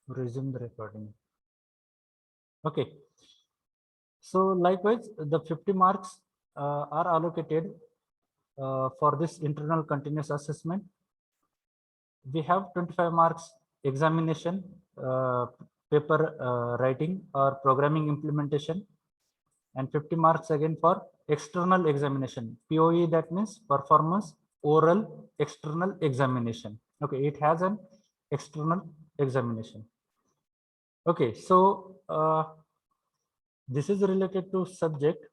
Resume the recording. Okay. So likewise, the 50 marks are allocated for this internal continuous assessment. We have 25 marks examination, paper writing or programming implementation, and 50 marks again for external examination. POE, that means performance oral external examination. Okay, it has an external examination. Okay, so this is related to subject.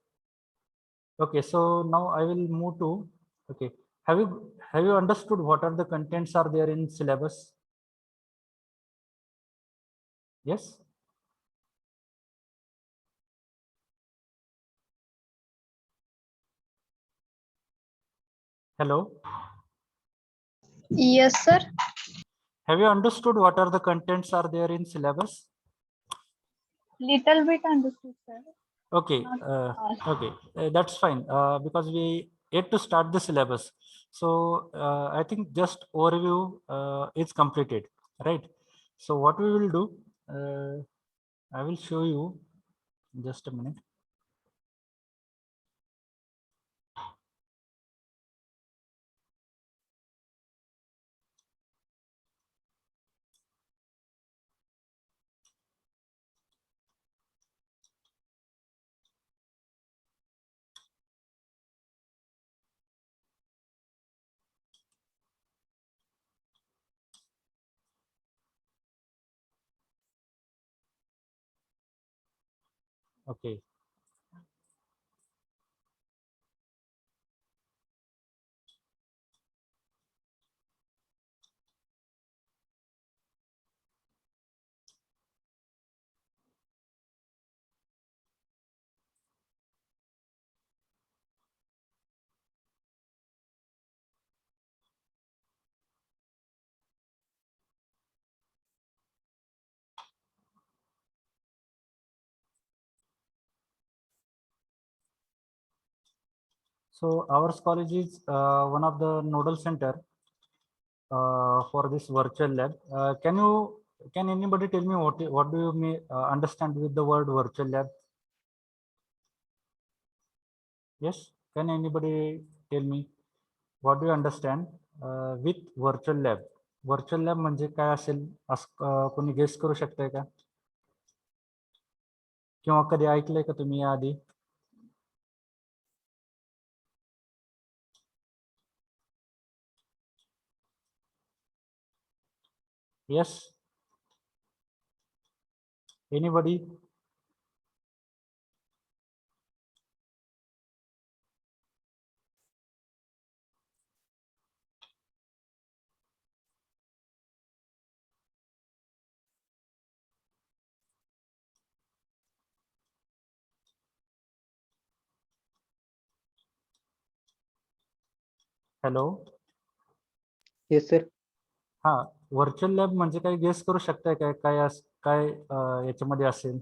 Okay, so now I will move to, okay, have you understood what are the contents are there in syllabus? Yes. Hello. Yes, sir. Have you understood what are the contents are there in syllabus? Little bit understood, sir. Okay, Not all. okay, that's fine because we yet to start the syllabus. So I think just overview is completed, right? So what we will do, I will show you just a minute. Okay. So our college is one of the nodal center for this virtual lab. Can anybody tell me what do you understand with the word virtual lab? Yes, can anybody tell me what do you understand with virtual lab? Virtual lab म्हणजे काय असेल असं कोणी guess करू शकताय का? किंवा कधी ऐकलंय का तुम्ही याआधी? Yes, anybody? Hello. Yes sir. हा, व्हर्च्युअल लॅब म्हणजे काय गेस करू शकताय काय काय काय याच्यामध्ये असेल?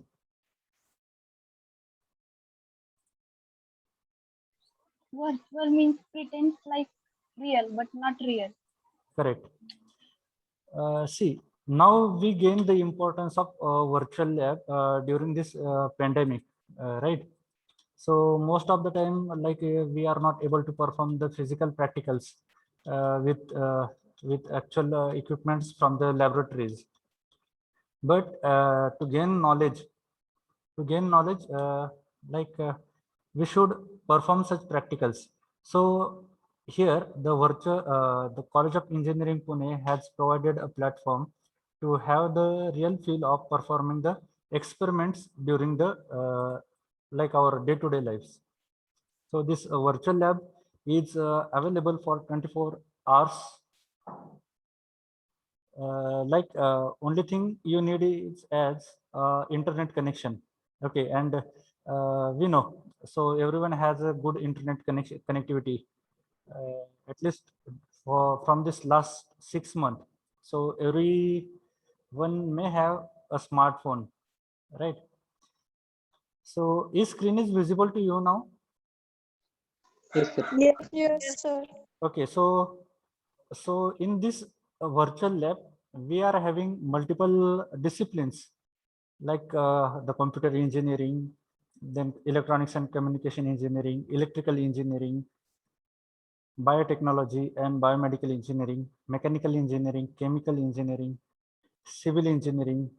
Virtual means pretends like real, but not real. Correct. See, now we gain the importance of virtual lab during this pandemic, right? So most of the time, like we are not able to perform the physical practicals with actual equipments from the laboratories. But to gain knowledge, we should perform such practicals. So here the College of Engineering Pune has provided a platform to have the real feel of performing the experiments during the like our day-to-day lives. So this virtual lab is available for 24 hours. Only thing you need is as internet connection. Okay, and we know, so everyone has a good internet connectivity, at least from this last 6 months. So everyone may have a smartphone, right? So is screen is visible to you now? Yes sir. Yes, sir. Okay, so in this virtual lab, we are having multiple disciplines like the computer engineering, then electronics and communication engineering, electrical engineering, biotechnology and biomedical engineering, mechanical engineering, chemical engineering, civil engineering,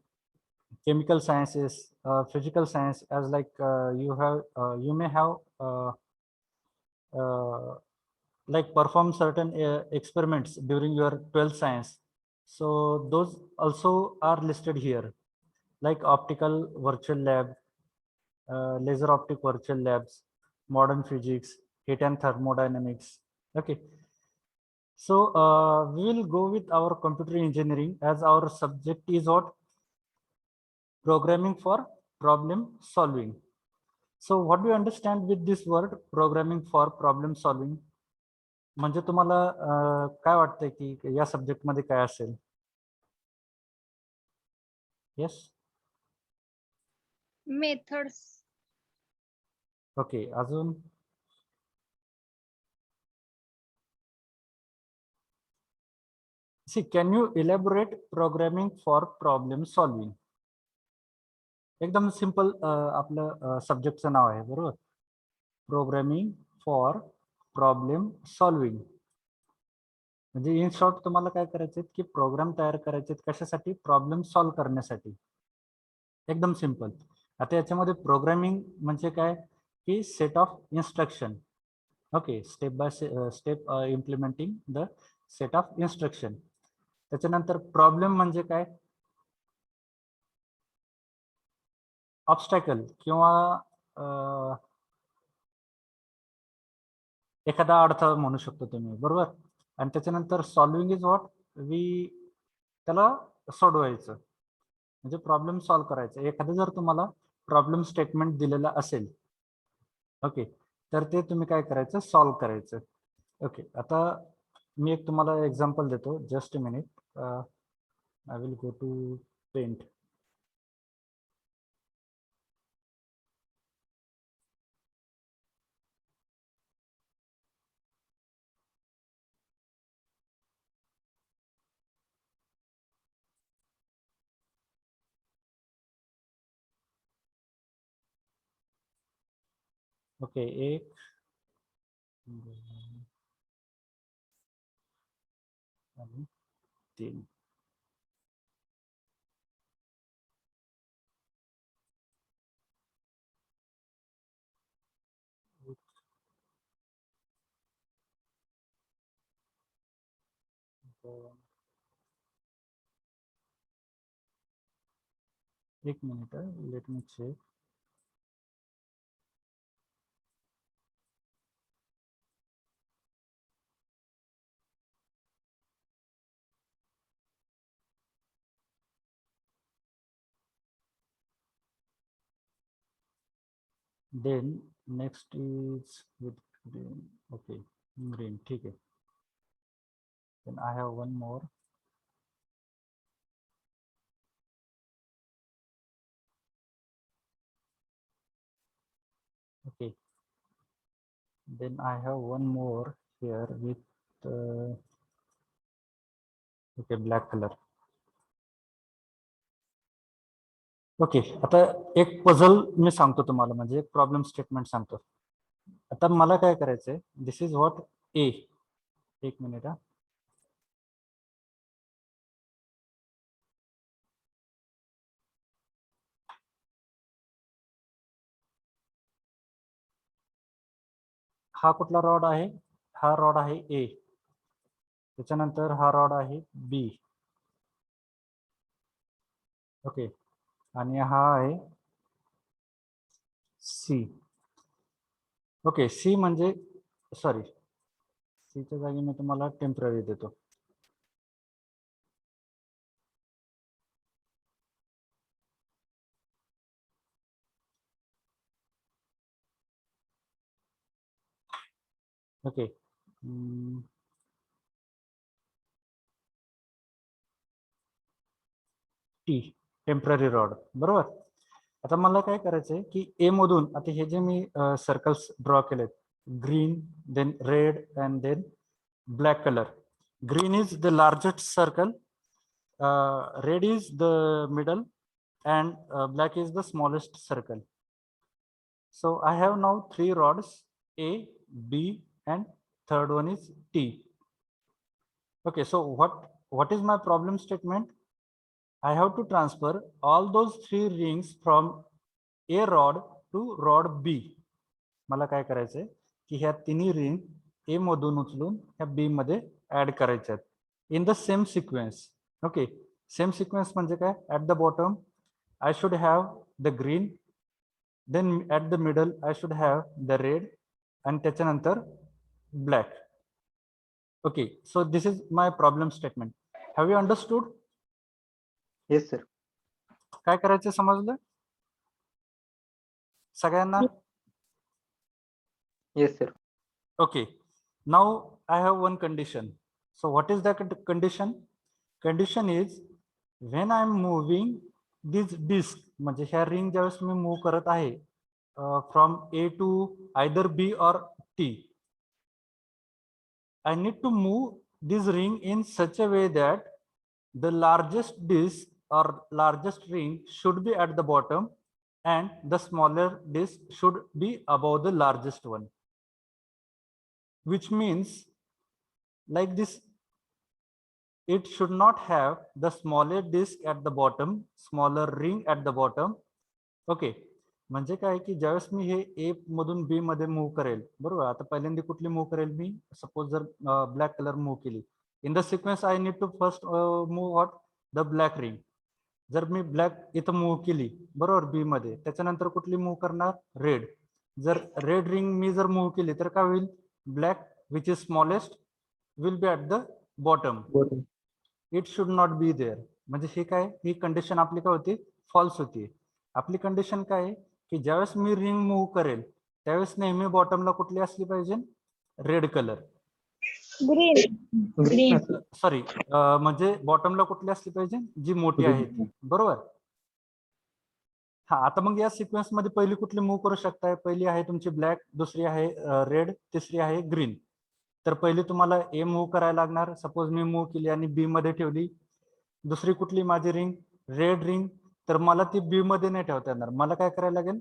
chemical sciences, physical science, as like you may have uh, like perform certain experiments during your 12th science. So those also are listed here, like optical virtual lab, laser optic virtual labs, modern physics, heat and thermodynamics. Okay. So we will go with our computer engineering as our subject is what? Programming for problem solving. So what do you understand with this word programming for problem solving? म्हणजे तुम्हाला काय वाटतंय की या subject मध्ये काय असेल? Yes. Methods. Okay. अजून? See, can you elaborate programming for problem solving? एकदम सिंपल आपलं सब्जेक्टचं नाव आहे बरोबर. Programming for problem solving. म्हणजे इन शॉर्ट तुम्हाला काय करायचे की प्रोग्राम तयार करायचे कशासाठी? प्रॉब्लेम सॉल्व्ह करण्यासाठी. एकदम सिंपल. आता याच्यामध्ये प्रोग्रामिंग म्हणजे काय की set of instruction. Okay. Step by step implementing the set of instruction. त्याच्यानंतर प्रॉब्लेम म्हणजे काय? ऑब्स्टॅकल किंवा एखादा अडथळा म्हणू शकतो तुम्ही बरोबर. आणि त्याच्यानंतर सॉल्विंग इज व्हॉट? त्याला सोडवायचं म्हणजे प्रॉब्लेम सॉल्व्ह करायचं. एखादं जर तुम्हाला प्रॉब्लेम स्टेटमेंट दिलेलं असेल ओके तर ते तुम्ही काय करायचं? सॉल्व्ह करायचं. ओके. आता मी एक तुम्हाला एक्झाम्पल देतो. Just a minute. I will go to paint. Okay. 1 आणि 3. एक minute. Let me check. Then next is with green. Okay, green. ठीक है. Then I have one more. Okay. Then I have one more here with okay black color. Okay. आता एक puzzle मी सांगतो तुम्हाला म्हणजे एक प्रॉब्लेम स्टेटमेंट सांगतो. आता मला काय करायचंय? दिस इज व्हॉट ए. एक मिनिट. हा कुठला रॉड आहे? हा रॉड आहे ए. त्याच्यानंतर हा रॉड आहे बी. ओके. आणि हा आहे सी. ओके. सी म्हणजे सॉरी सीच्या जागी मी तुम्हाला टेम्पररी देतो. ओके. टी टेम्पररी रॉड बरोबर. आता मला काय करायचंय की ए मधून आता हे जे मी सर्कल्स ड्रॉ केलेत green then red and then black colour. Green is the largest circle red is the middle and black is the smallest circle. So I have now 3 rods, A, B, and third one is T. Okay, so what is my problem statement? I have to transfer all those 3 rings from A rod to rod B. मला काय करायचंय की ह्या तिन्ही ring A मधून उचलून ह्या B मध्ये ऍड करायच्यात in the same sequence. Okay, same sequence म्हणजे काय? At the bottom I should have the green, then at the middle I should have the red, and त्याच्यानंतर black. Okay, so this is my problem statement. Have you understood? Yes, sir. काय करायचं समजलं सगळ्यांना? Yes, sir. Okay, now I have one condition. So what is that condition? Condition is when I am moving this disk, म्हणजे ह्या ring ज्यावेळेस मी move करत आहे from A to either B or T, I need to move this ring in such a way that the largest disk or largest ring should be at the bottom and the smaller disk should be above the largest one. Which means like this, it should not have the smaller disk at the bottom, smaller ring at the bottom. Okay, म्हणजे काय की ज्यावेळेस मी हे A मधून B मध्ये move करेल, बरोबर. आता पहिल्यांदा कुठली मूव्ह करेल मी? सपोज जर ब्लॅक कलर मूव्ह केली, in the sequence I need to first move what? The black ring. जर मी ब्लॅक इथं मूव्ह केली, बरोबर, बी मध्ये, त्याच्यानंतर कुठली मूव्ह करणार? रेड. जर रेड रिंग मी जर मूव्ह केली तर काय होईल? Black which is smallest will be at the bottom. Bottom. It should not be there. म्हणजे हे काय? ही कंडिशन आपली काय होती? फॉल्स होती. आपली कंडिशन काय आहे की ज्यावेळेस मी रिंग मूव्ह करेल त्यावेळेस नेहमी बॉटमला कुठली असली पाहिजे? Red colour. Green. Green असलं. सॉरी, म्हणजे बॉटमला कुठली असली पाहिजे? जी मोठी आहे ती, बरोबर. हा, आता मग या सिक्वेन्स मध्ये पहिली कुठली मूव्ह करू शकताय? पहिली आहे तुमची ब्लॅक, दुसरी आहे रेड, तिसरी आहे ग्रीन. तर पहिली तुम्हाला ए मूव्ह करायला लागणार. सपोज मी मूव्ह केली आणि बी मध्ये ठेवली. दुसरी कुठली माझी रिंग? Red ring. तर मला ती बी मध्ये नाही ठेवता येणार. मला काय करायला लागेल?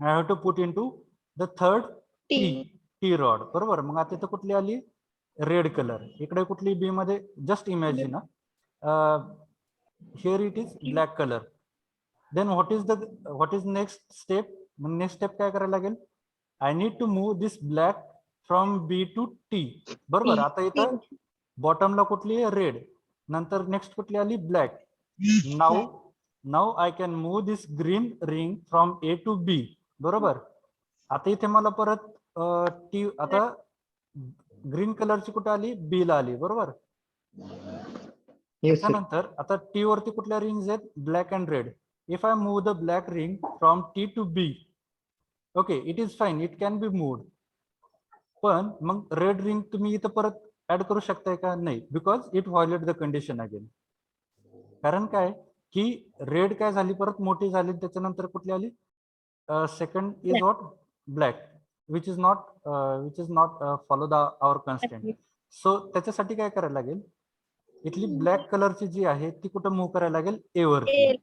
I have to put into the third T rod, बरोबर. मग आता इथं कुठली आली? Red colour. इकडे कुठली? बी मध्ये. Just imagine, here it is black colour. Then what is next step? मग नेक्स्ट स्टेप काय करायला लागेल? I need to move this black from B to T, बरोबर. आता इथं बॉटमला कुठली? रेड. नंतर नेक्स्ट कुठली आली? Black. Now I can move this green ring from A to B, बरोबर. आता इथे मला परत टी, आता ग्रीन कलरची कुठे आली? बी ला आली, बरोबर. Yes, sir. त्याच्यानंतर आता टी वरती कुठल्या रिंग्स आहेत? Black and red. If I move the black ring from T to B, okay, it is fine, it can be moved. पण मग रेड रिंग तुम्ही इथं परत ऍड करू शकताय का? नाही, because it violet the condition again. कारण काय की रेड काय झाली? परत मोठी झाली. त्याच्यानंतर कुठली आली? Second is what? Black, which is not follow the our constant. So त्याच्यासाठी काय करायला लागेल? इथली ब्लॅक कलरची जी आहे ती कुठं मूव्ह करायला लागेल? ए वरती.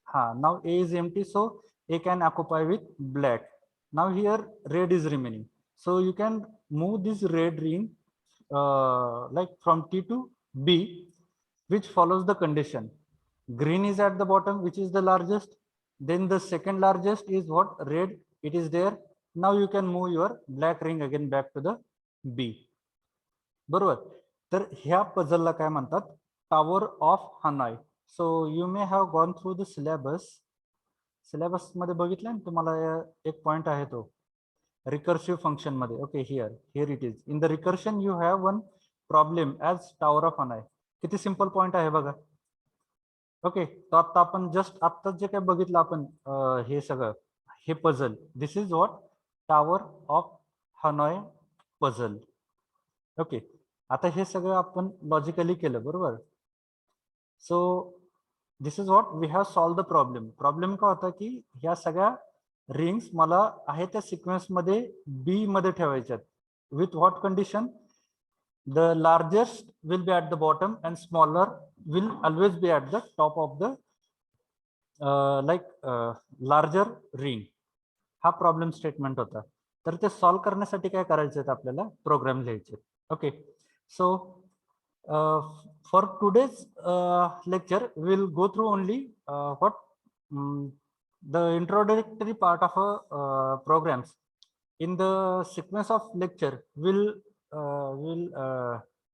हा, now A is empty, so A can occupy with black. Now here red is remaining, so you can move this red ring like from T to B, which follows the condition. Green is at the bottom, which is the largest. Then the second largest is what? Red. It is there. Now you can move your black ring again back to the B. बरोबर. तर ह्या पझलला काय म्हणतात? Tower of Hanoi. So you may have gone through the syllabus. Syllabus मध्ये बघितलं ना तुम्हाला? एक पॉइंट आहे तो recursive function मध्ये. okay, here it is. in the recursion you have one problem as tower of Hanoi. किती सिंपल पॉइंट आहे बघा. ओके, तर आता आपण जस्ट आता जे काय बघितलं आपण हे सगळं, हे puzzle, this is what? Tower of Hanoi puzzle. Okay, आता हे सगळं आपण लॉजिकली केलं, बरोबर. So this is what we have solve the problem. Problem का होता की ह्या सगळ्या रिंग्स मला आहे त्या सिक्वेन्स मध्ये बी मध्ये ठेवायच्यात. With what condition? the largest will be at the bottom and smaller will always be at the top of the larger ring. हा प्रॉब्लेम स्टेटमेंट होता. तर ते सॉल्व्ह करण्यासाठी काय करायचे आहेत आपल्याला, प्रोग्राम लिहायचे. Okay, so for today's lecture we'll go through only the introductory part of programs. In the sequence of lecture we'll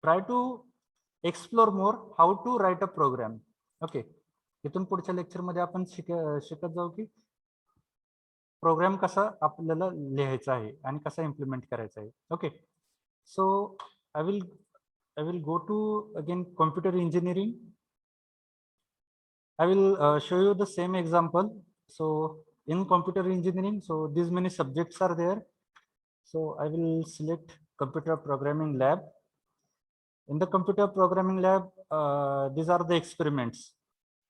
try to explore more how to write a program. Okay, इथून पुढच्या lecture मध्ये आपण शिकत जाऊ की programme कसा आपल्याला लिहायचा आहे आणि कसा इम्प्लिमेंट करायचा आहे. Okay, so I will go to again computer engineering. I will show you the same example. So in computer engineering, so these many subjects are there. So I will select computer programming lab. In the computer programming lab, these are the experiments.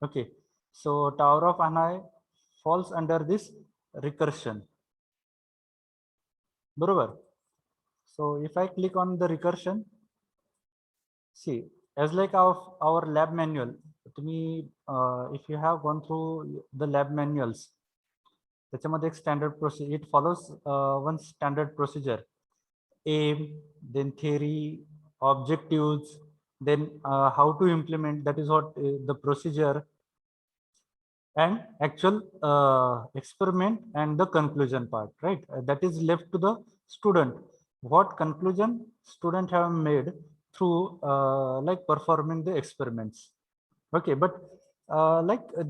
Okay, so Tower of Hanoi falls under this recursion. Barabar. So if I click on the recursion, see, as like our lab manual, to me, if you have gone through the lab manuals, त्याच्यामध्ये एक standard procedure, it follows one standard procedure: aim, then theory, objectives, then how to implement, that is what the procedure, and actual experiment and the conclusion part, right? That is left to the student. What conclusion student have made through like performing the experiments. Okay, but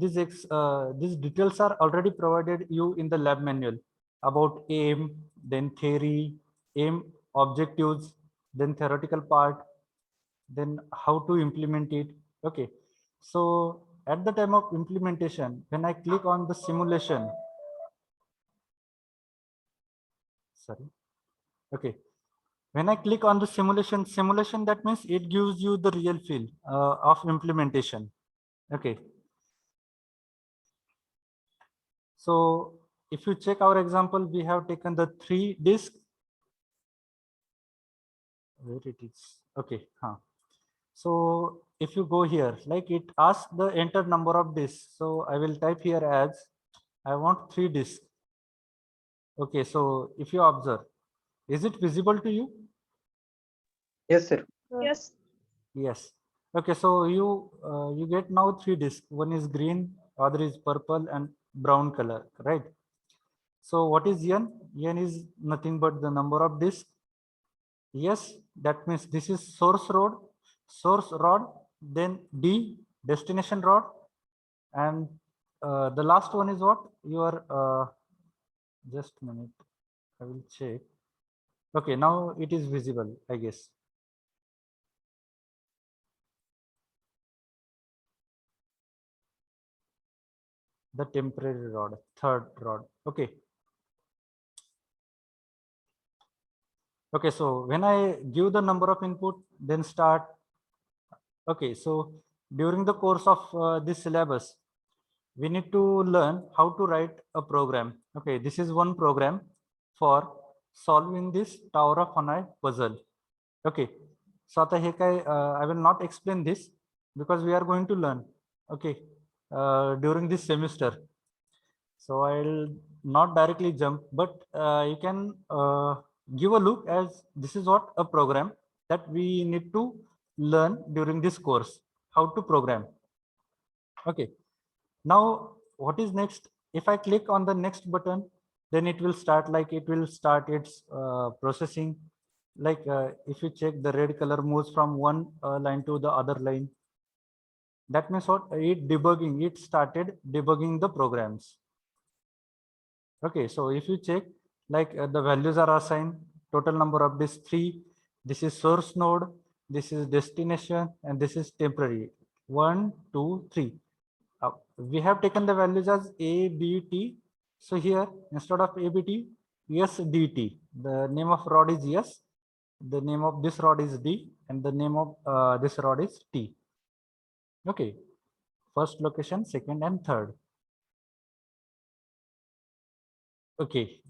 these details are already provided you in the lab manual about aim, then theory, aim, objectives, then theoretical part, then how to implement it. Okay, so at the time of implementation, when I click on the simulation, sorry, okay, when I click on the simulation, that means it gives you the real feel of implementation. Okay, so if you check our example, we have taken the 3 disks. Where it is? Okay, so if you go here, like it asks the enter number of disks. So I will type here as I want 3 disks. Okay, so if you observe, is it visible to you? Yes, sir. Yes. Yes. Okay, so you get now 3 disks. One is green, other is purple and brown color, right? So what is n? N is nothing but the number of disks. Yes, that means this is source rod, then D, destination rod, and the last one is what? Your just a minute, I will check. Okay, now it is visible, I guess. The temporary rod, third rod. Okay. Okay, so when I give the number of input, then start. Okay, so during the course of this syllabus, we need to learn how to write a program. Okay, this is one program for solving this Tower of Hanoi puzzle. Okay, so I will not explain this because we are going to learn. Okay, during this semester. So I'll not directly jump, but you can give a look as this is what a program that we need to learn during this course, how to program. Okay, now what is next? If I click on the next button, then it will start its processing. If you check, the red color moves from one line to the other line. That means what? It started debugging the programs. Okay, so if you check, the values are assigned, total number of this 3, this is source node, this is destination, and this is temporary. 1, 2, 3. We have taken the values as A, B, T. So here, instead of A, B, T, S, D, T. The name of rod is S, the name of this rod is D, and the name of this rod is T. Okay, first location, second, and third. Okay.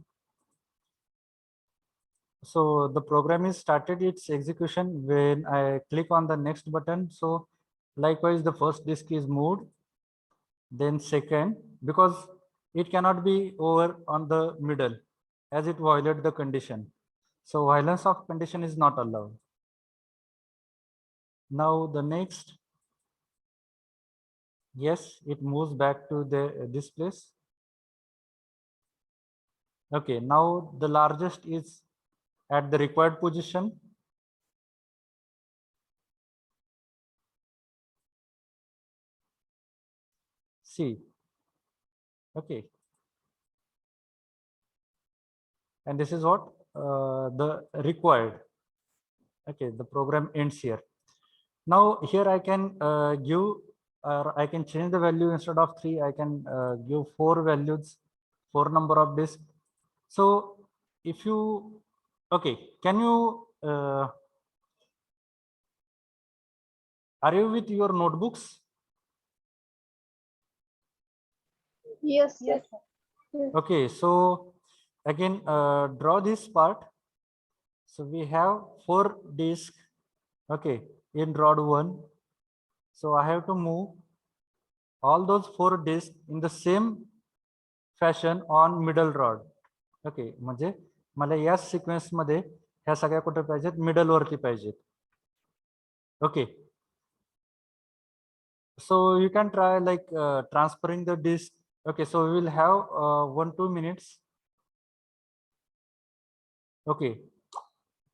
So the program is started its execution when I click on the next button. So likewise, the first disk is moved, then second, because it cannot be over on the middle as it violated the condition. So violence of condition is not allowed. Now the next, yes, it moves back to this place. Okay, now the largest is at the required position. C. Okay. And this is what the required. Okay, the program ends here. Now here I can give, or I can change the value. Instead of 3, I can give 4 values, 4 number of disk. So if you, okay, can you, are you with your notebooks? Yes, yes, sir. Okay, so again, draw this part. So we have 4 disk, okay, in rod 1. So I have to move all those 4 disks in the same fashion on middle rod. Okay, म्हणजे मला या sequence मध्ये ह्या सगळ्या कुठे पाहिजेत, middle वरती पाहिजेत. Okay, so you can try like transferring the disk. Okay, so we will have 1-2 minutes. Okay,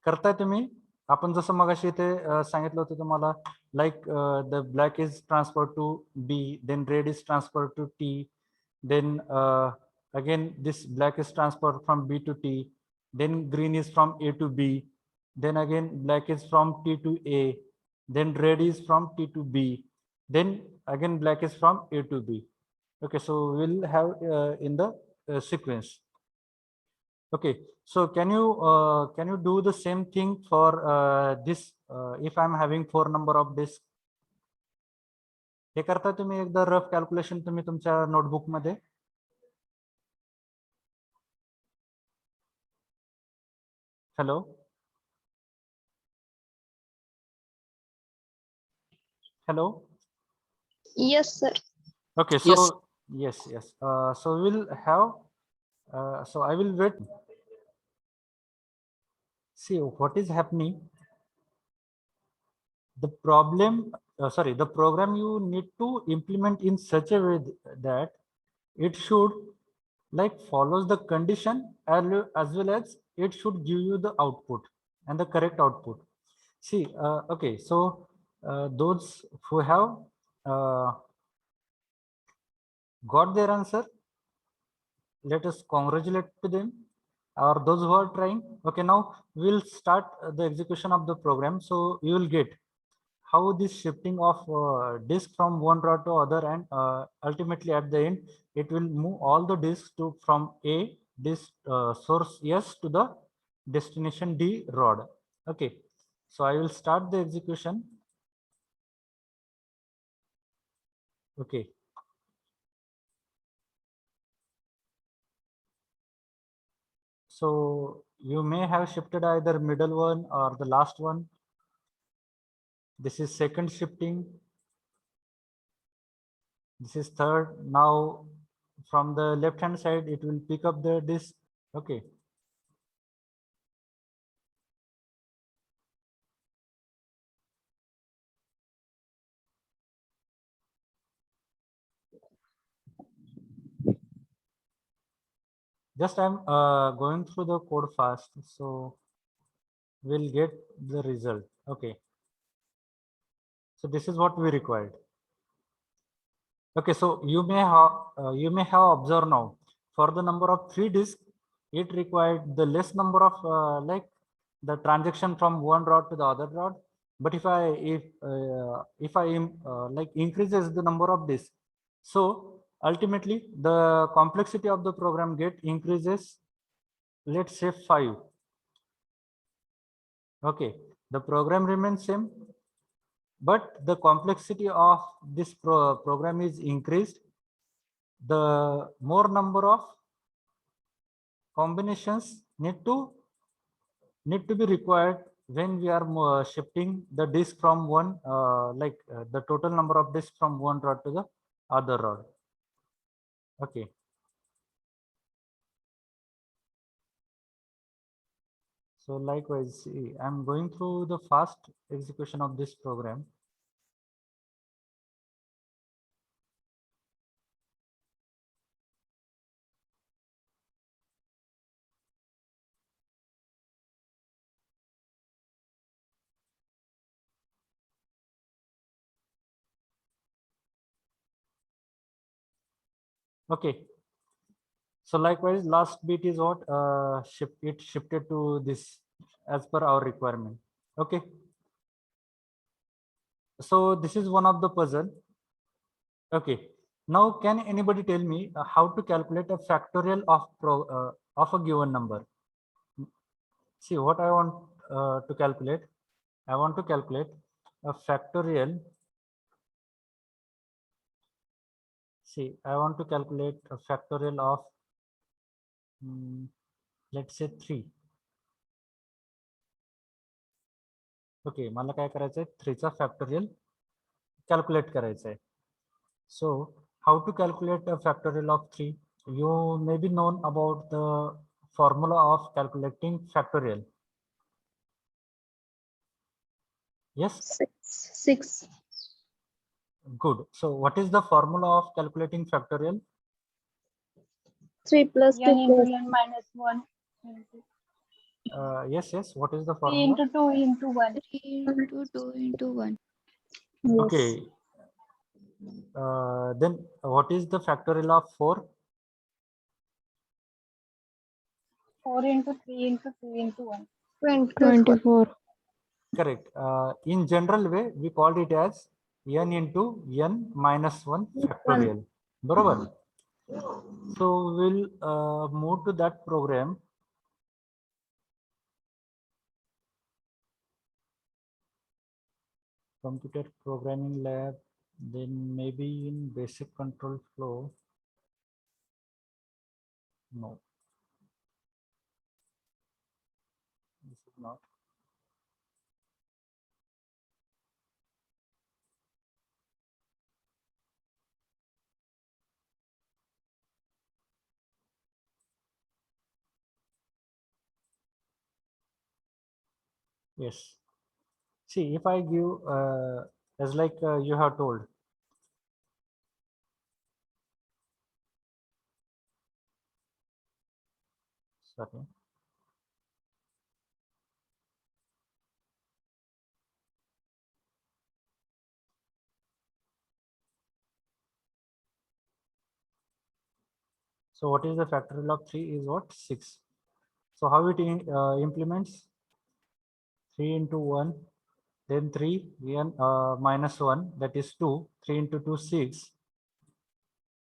करताय तुम्ही? आपण जसं मगाशी इथे सांगितलं होतं तुम्हाला, like the black is transferred to B, then red is transferred to T, then again this black is transferred from B to T, then green is from A to B, then again black is from T to A, then red is from T to B, then again black is from A to B. Okay, so we'll have in the sequence. Okay, so can you do the same thing for this if I'm having 4 number of disk? हे करता तुम्ही एकदा rough calculation तुम्ही तुमच्या notebook मध्ये. Hello. Hello. Yes, sir. Okay, so yes. So we'll have. So I will wait. See what is happening. The problem, sorry, the program you need to implement in such a way that it should like follows the condition as well as it should give you the output and the correct output. See, okay, so those who have got their answer, let us congratulate to them, or those who are trying. Okay, now we'll start the execution of the program. So you will get how this shifting of disk from one rod to other, and ultimately at the end it will move all the disks to from A disk source S to the destination D rod. Okay, so I will start the execution. Okay, so you may have shifted either middle one or the last one. This is second shifting. This is third. Now from the left hand side it will pick up the disk. Okay, just I'm going through the code fast, so we'll get the result. Okay, so this is what we required. Okay, so you may have observed now for the number of 3 disks, it required the less number of like the transaction from one rod to the other rod. But if I like increases the number of disks, so ultimately the complexity of the program get increases. Let's say 5. Okay, the program remains same, but the complexity of this program is increased. The more number of combinations need to need to be required when we are shifting the disk from one, the total number of disks from one rod to the other rod. Okay. So likewise, see, I'm going through the fast execution of this program. Okay. So likewise, last bit is what it shifted to this as per our requirement. Okay. So this is one of the puzzle. Okay. Now, can anybody tell me how to calculate a factorial of a given number? See what I want to calculate. I want to calculate a factorial. See, I want to calculate a factorial of let's say 3. Okay, मला काय करायचं आहे 3 चा factorial calculate करायचं आहे. So how to calculate a factorial of 3? You may be known about the formula of calculating factorial. Yes? 6. Good. So what is the formula of calculating factorial? 3 plus 2 n into plus n minus 1 into Yes, what is the 3 formula? into 2 into 1. 3 into 2 into 1. yes. Okay. Then what is the factorial of 4? 4 into 3 into 2 into 1. 24. Correct. In general way, we called it as n into n minus 1 factorial. Barabar. So we'll move to that program. Computer programming lab, then maybe in basic control flow. No. This is not. Yes. See, if I give as like you have told. Sorry. So what is the factorial of 3 is what? 6. So how it implements? 3 into 1, then 3 n minus 1, that is 2. 3 into 2, 6.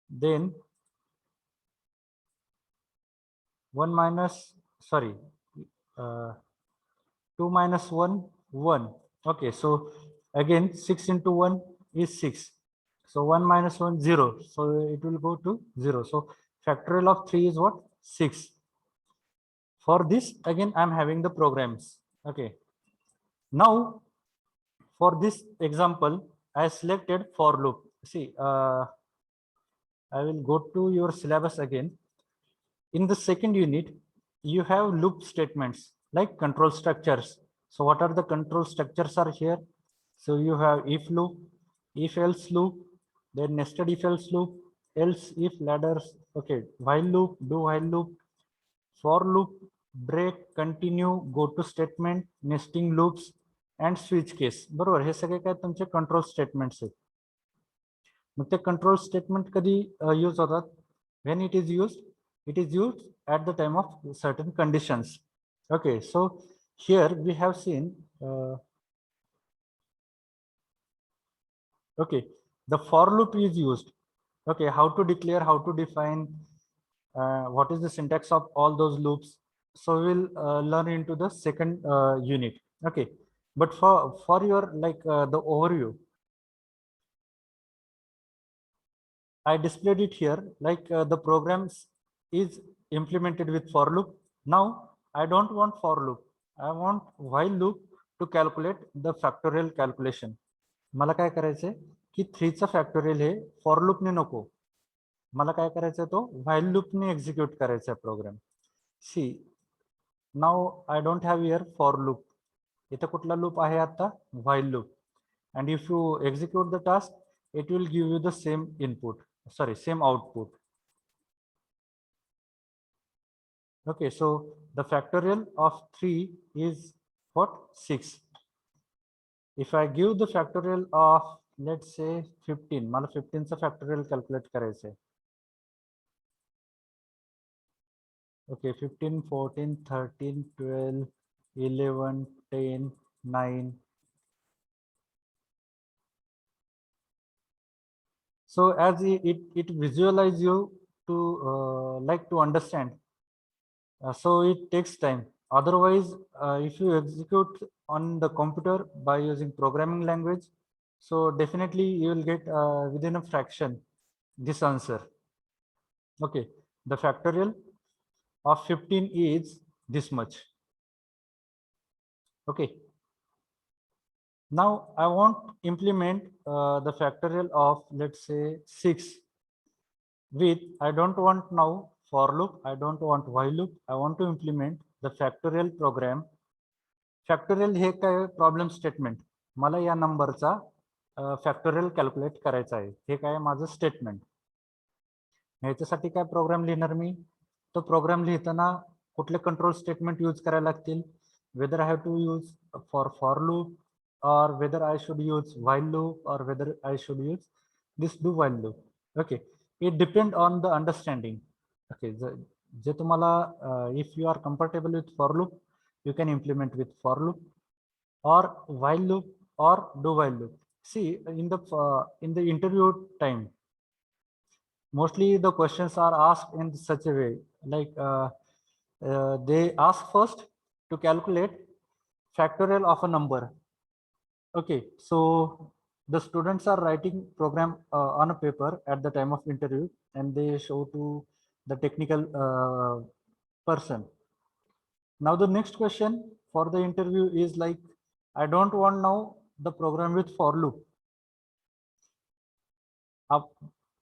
Then 1 minus, sorry, 2 minus 1, 1. Okay, so again 6 into 1 is 6. So 1 minus 1, 0. So it will go to 0. So factorial of 3 is what? 6. For this, again, I'm having the programs. Okay. Now, for this example, I selected for loop. See, I will go to your syllabus again. In the second unit, you have loop statements like control structures. So what are the control structures are here? So you have if loop, if else loop, then nested if else loop, else if ladders, okay, while loop, do while loop, for loop, break, continue, go to statement, nesting loops, and switch case. बरोबर, हे सगळे काय तुमचे control statements आहेत. मग ते control statement कधी use होतात? When it is used at the time of certain conditions. Okay, so here we have seen okay, the for loop is used. Okay, how to declare, how to define, what is the syntax of all those loops. So we'll learn into the second unit. Okay, but for your like the overview, I displayed it here like the programs is implemented with for loop. Now I don't want for loop. I want while loop to calculate the factorial calculation. मला काय करायचंय की 3 चा factorial hey for लूपने नको, मला काय करायचं तो व्हाईल लूपने एक्झिक्यूट करायचा program. See now I don't have here for loop, इथं कुठला लूप आहे आता, while loop. And if you execute the task, it will give you the same input, sorry, same output. Okay, so the factorial of 3 is what? 6. If I give the factorial of, let's say, 15, मला 15 चा factorial calculate करायचं आहे. Okay, 15, 14, 13, 12, 11, 10, 9. So as it visualize you to like to understand. So it takes time. Otherwise, if you execute on the computer by using programming language, so definitely you will get within a fraction this answer. Okay, the factorial of 15 is this much. Okay. Now I want to implement the factorial of, let's say, 6 with, I don't want now for loop, I don't want while loop, I want to implement the factorial program. Factorial हे काय problem statement, मला या नंबरचा factorial calculate करायचा आहे, हे काय माझं statement. ह्याच्यासाठी काय प्रोग्राम लिहिणार मी, तो प्रोग्राम लिहिताना कुठले कंट्रोल स्टेटमेंट यूज करायला लागतील, whether I have to use for loop or whether I should use while loop or whether I should use this do while loop. Okay, it depend on the understanding. Okay, जे तुम्हाला if you are comfortable with for loop, you can implement with for loop or while loop or do while loop. See, in the interview time, mostly the questions are asked in such a way, like they ask first to calculate factorial of a number. Okay, so the students are writing program on a paper at the time of interview, and they show to the technical person. Now the next question for the interview is like, I don't want now the program with for loop.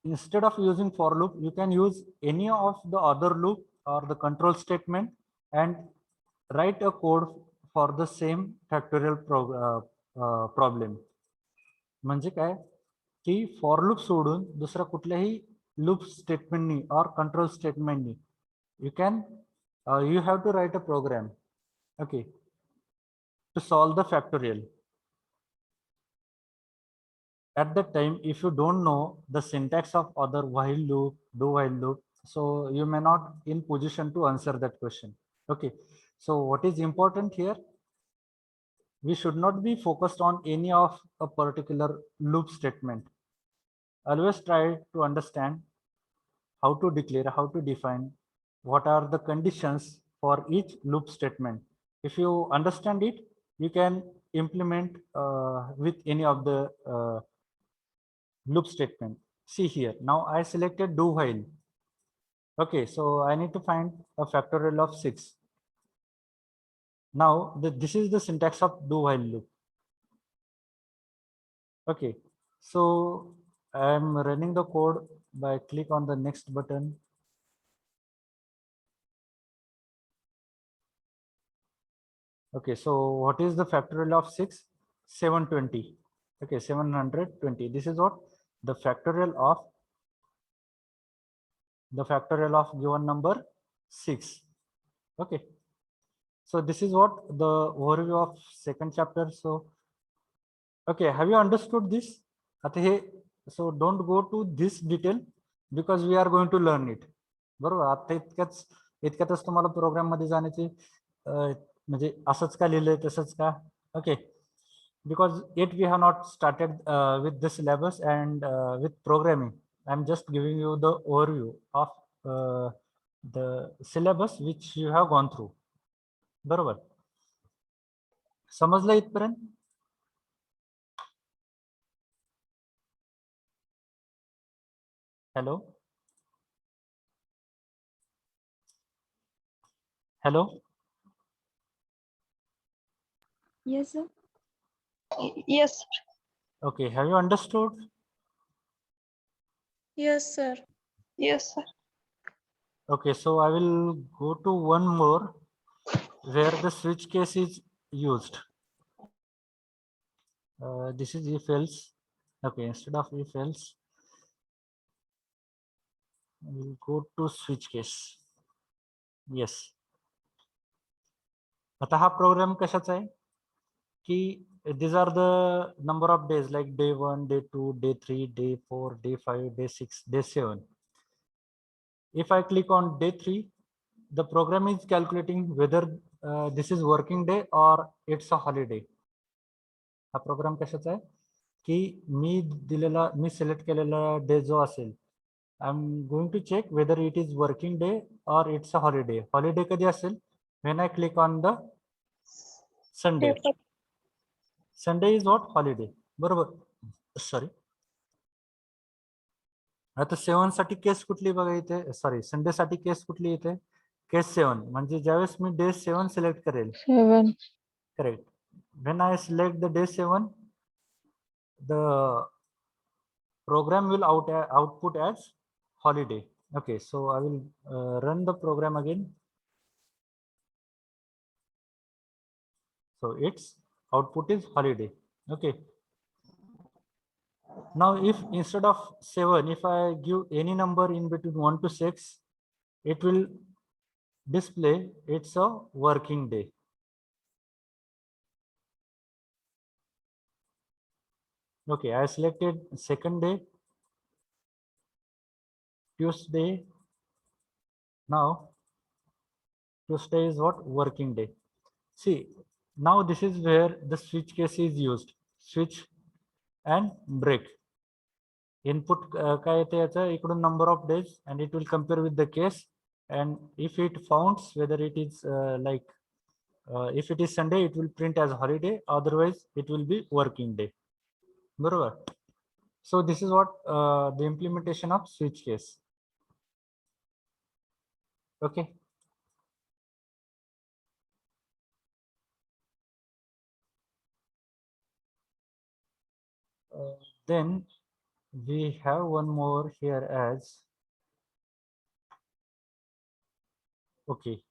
Instead of using for loop, you can use any of the other loop or the control statement and write a code for the same factorial problem. म्हणजे काय की for loop सोडून दुसरा कुठल्याही loop स्टेटमेंटनी और control स्टेटमेंटनी you can you have to write a program, okay, to solve the factorial. At that time, if you don't know the syntax of other while loop, do while loop, so you may not in position to answer that question. Okay, so what is important here, we should not be focused on any of a particular loop statement. Always try to understand how to declare, how to define, what are the conditions for each loop statement. If you understand it, you can implement with any of the loop statement. See here, now I selected do while. Okay, so I need to find a factorial of 6. Now this is the syntax of do while loop. Okay, so I am running the code by click on the next button. Okay, so what is the factorial of 6? 720. Okay, 720. This is what the factorial of given number 6. Okay, so this is what the overview of second chapter. So okay, have you understood this? So don't go to this detail because we are going to learn it. बरोबर, आता इतक्यातच तुम्हाला programme मध्ये जाण्याची म्हणजे असंच का लिहिलंय तसंच का. Okay, because yet we have not started with the syllabus and with programming. I'm just giving you the overview of the syllabus which you have gone through. बरोबर, समजलं इथपर्यंत? Hello? Hello? Yes, sir. Yes, sir. Okay, have you understood? Yes, sir. Yes, sir. Okay, so I will go to one more where the switch case is used. This is if else. Okay, instead of if else, we'll go to switch case. Yes. आता हा program कशाचा आहे की these are the number of days like day 1, day 2, day 3, day 4, day 5, day 6, day 7. If I click on day 3, the program is calculating whether this is working day or it's a holiday. हा program कशाचा आहे की मी select केलेला day जो असेल I am going to check whether it is working day or it's a holiday. Holiday कधी असेल when I click on the Sunday. Sunday is what holiday. बरोबर. सॉरी, आता 7 साठी केस कुठली बघा इथे, सॉरी संडे साठी केस कुठली येते, केस 7. म्हणजे ज्यावेळेस मी डे 7 सिलेक्ट करेल, 7. Correct, when I select the day 7, the program will output as holiday. Okay, so I will run the program again. So its output is holiday. Okay, now if instead of 7, if I give any number in between 1 to 6, it will display it's a working day. Okay, I selected second day, Tuesday. Now Tuesday is what? Working day. See, now this is where the switch case is used. Switch and break. Input काय येते याचा इकडून number of days and it will compare with the case, and if it founds whether it is if it is Sunday, it will print as holiday, otherwise it will be working day. बरोबर. So this is what the implementation of switch case. Okay. Then we have one more here as, okay.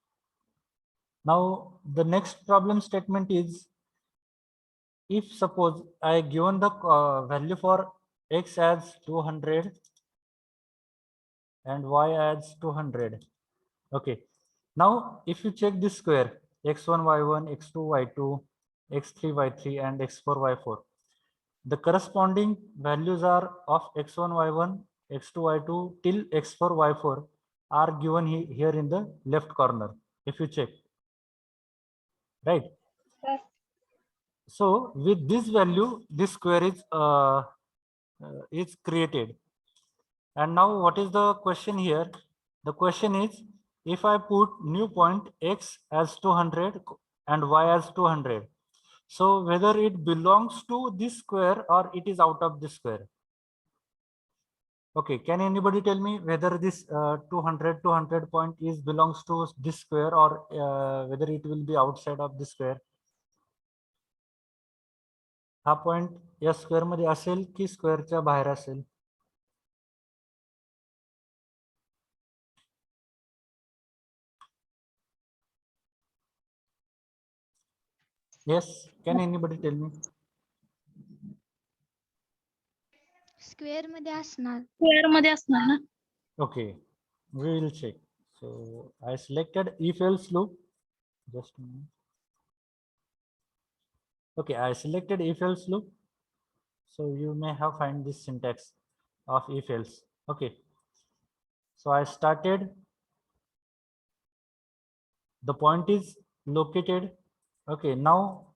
Now the next problem statement is, if suppose I given the value for x as 200 and y as 200. Okay. Now if you check this square, x1 y1, x2 y2, x3 y3 and x4 y4, the corresponding values are of x1 y1, x2 y2 till x4 y4 are given here in the left corner. If you check, right? Yes. So with this value, this square is created. And now what is the question here? The question is, if I put new point x as 200 and y as 200, so whether it belongs to this square or it is out of this square. Okay, can anybody tell me whether this 200 point is belongs to this square or whether it will be outside of this square? हा point या square मध्ये असेल की स्क्वेअरच्या बाहेर असेल? Yes, can anybody tell me? Square मध्ये असणार. Square मध्ये असणार ना. Okay, we will check. So I selected if else loop. Just a minute. Okay, I selected if else loop. So you may have find this syntax of if else. Okay. So I started. The point is located. Okay, now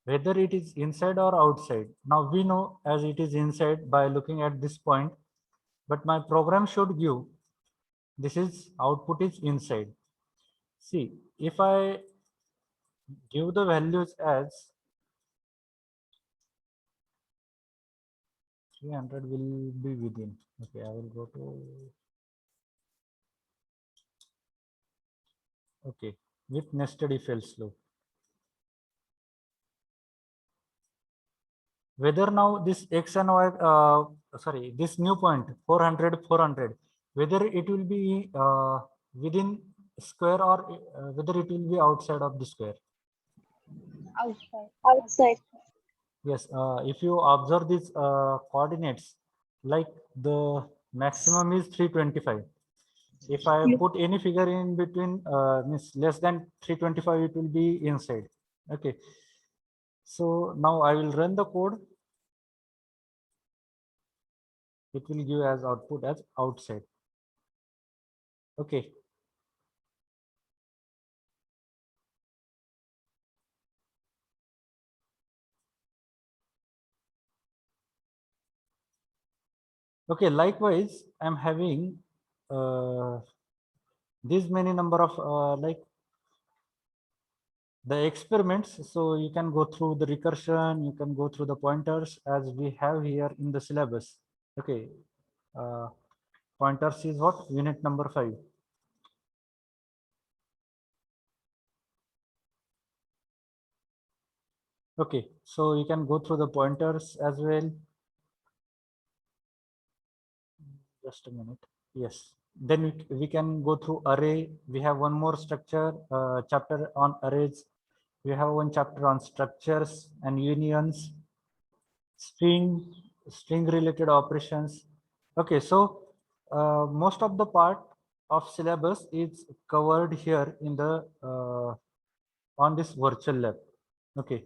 whether it is inside or outside. Now we know as it is inside by looking at this point, but my program should give this is output is inside. See, if I give the values as 300 will be within. Okay, I will go to, okay, with nested if else loop. whether now this x and y, sorry, this new point 400, 400, whether it will be within square or whether it will be outside of the square. Outside. Outside. Yes, if you observe these coordinates, like the maximum is 325. If I Yes. put any figure in between, means less than 325, it will be inside. Okay. So now I will run the code. It will give as output as outside. Okay. Okay, likewise, I'm having this many number of like the experiments. So you can go through the recursion, you can go through the pointers as we have here in the syllabus. Okay, pointers is what? Unit number 5. Okay, so you can go through the pointers as well. Just a minute. Yes. Then we can go through array. We have one more structure chapter on arrays. We have one chapter on structures and unions, string related operations. Okay, so most of the part of syllabus is covered here in the on this virtual lab. Okay.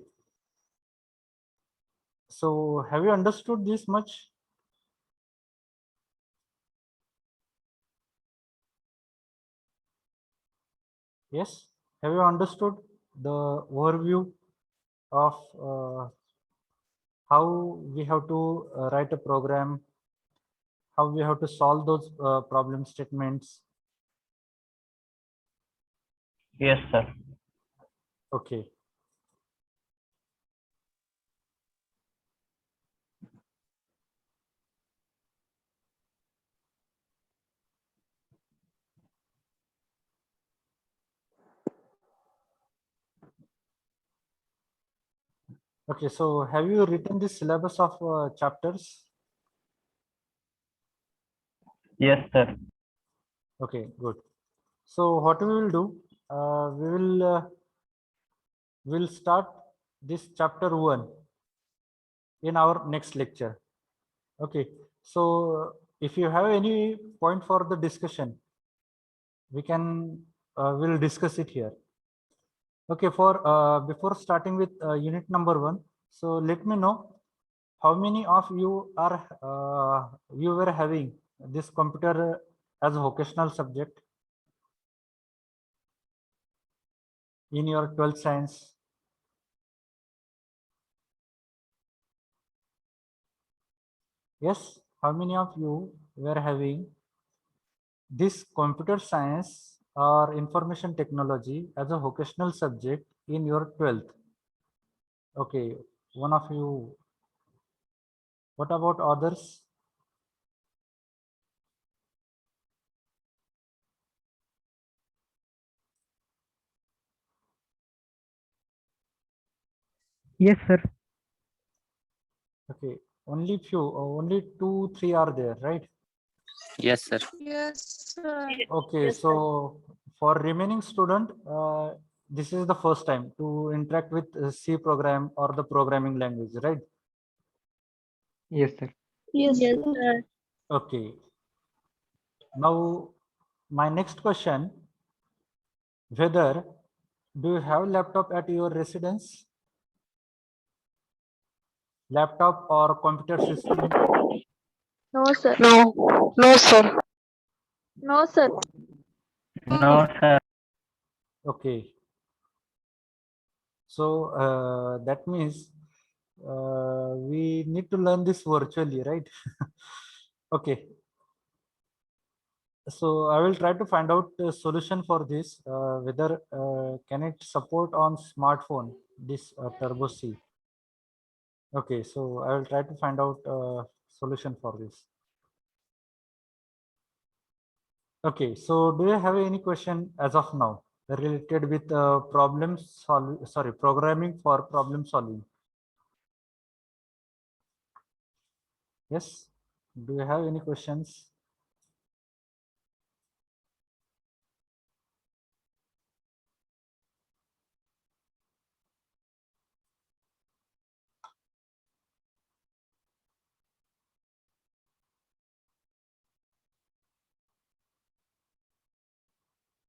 So have you understood this much? Yes. Have you understood the overview of how we have to write a program, how we have to solve those problem statements? Yes, sir. Okay. Okay, so have you written the syllabus of chapters? Yes, sir. Okay, good. So what we will do, we'll start this chapter 1 in our next lecture. Okay, so if you have any point for the discussion, we can we'll discuss it here. Okay, for before starting with unit number 1, so let me know how many of you are you were having this computer as a vocational subject in your 12th science. Yes, how many of you were having this computer science or information technology as a vocational subject in your 12th? Okay, one of you. What about others? Yes, sir. Okay, only few, only 2, 3 are there, right? Yes, sir. Yes, sir. Okay, Yes, sir. so for remaining student, this is the first time to interact with C program or the programming language, right? Yes, sir. Yes, sir. Okay. Now, my next question, whether do you have laptop at your residence? Laptop or computer system? No, sir. No. No, sir. No, sir. No, sir. Okay. So that means we need to learn this virtually, right? Okay. So I will try to find out a solution for this, whether can it support on smartphone, this Turbo C. Okay, so I will try to find out a solution for this. Okay, so do you have any question as of now related with programming for problem solving? Yes, do you have any questions?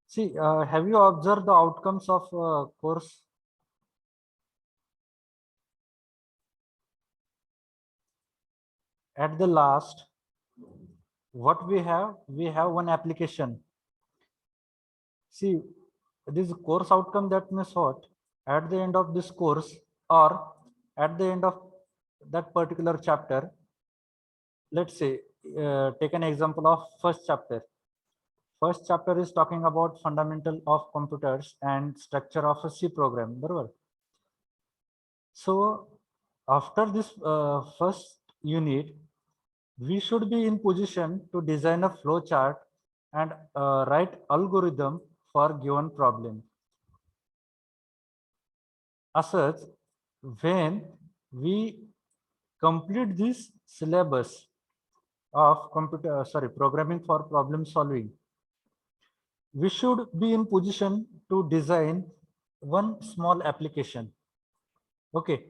See, have you observed the outcomes of course? At the last, what we have one application. See, this course outcome, that means what? At the end of this course, or at the end of that particular chapter, let's say, take an example of first chapter. First chapter is talking about fundamental of computers and structure of a C program. Barabar? So after this first unit, we should be in position to design a flow chart and write algorithm for given problem. As such, when we complete this syllabus of programming for problem solving, we should be in position to design one small application, okay,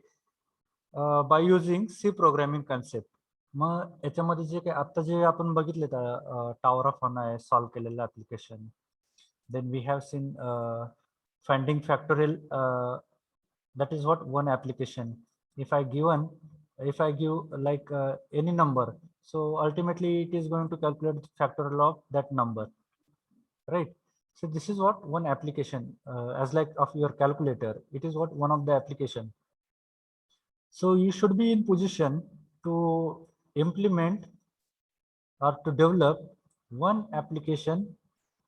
by using C programming concept. मग याच्यामध्ये जे काही आता जे आपण बघितले tower of ऑन आहे solve केलेलं application, then we have seen finding factorial, that is what one application. If I give like any number, so ultimately it is going to calculate the factorial of that number, right? So this is what one application, as like of your calculator, it is what one of the application. So you should be in position to implement or to develop one application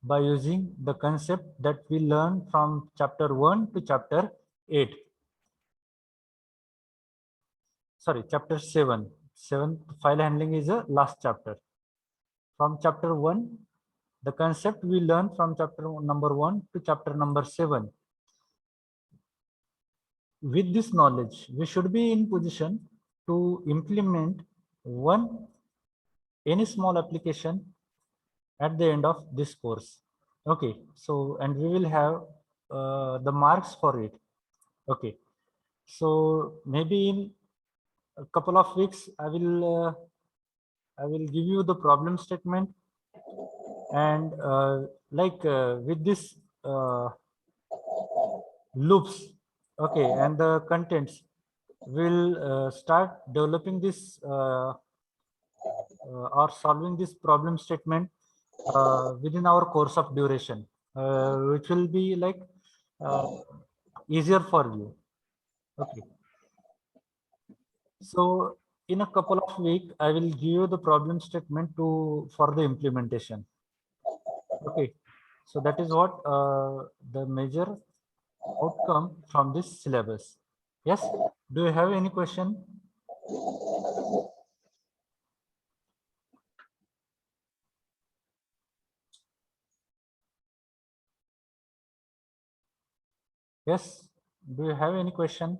by using the concept that we learned from chapter 1 to chapter 8. Sorry, chapter 7. 7 file handling is a last chapter. From chapter 1, the concept we learned from chapter number 1 to chapter number 7. With this knowledge, we should be in position to implement any small application at the end of this course. Okay, so and we will have the marks for it. Okay, so maybe in a couple of weeks I will give you the problem statement, and with this loops, okay, and the contents, will start developing this or solving this problem statement within our course of duration, which will be like easier for you. Okay, so in a couple of weeks I will give you the problem statement for the implementation. Okay, so that is what the major outcome from this syllabus. Yes, do you have any question? Yes, do you have any question?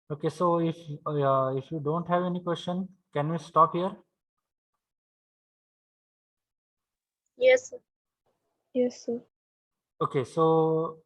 Okay, so if you don't have any question, can we stop here? Yes, sir. Yes, sir. Okay, so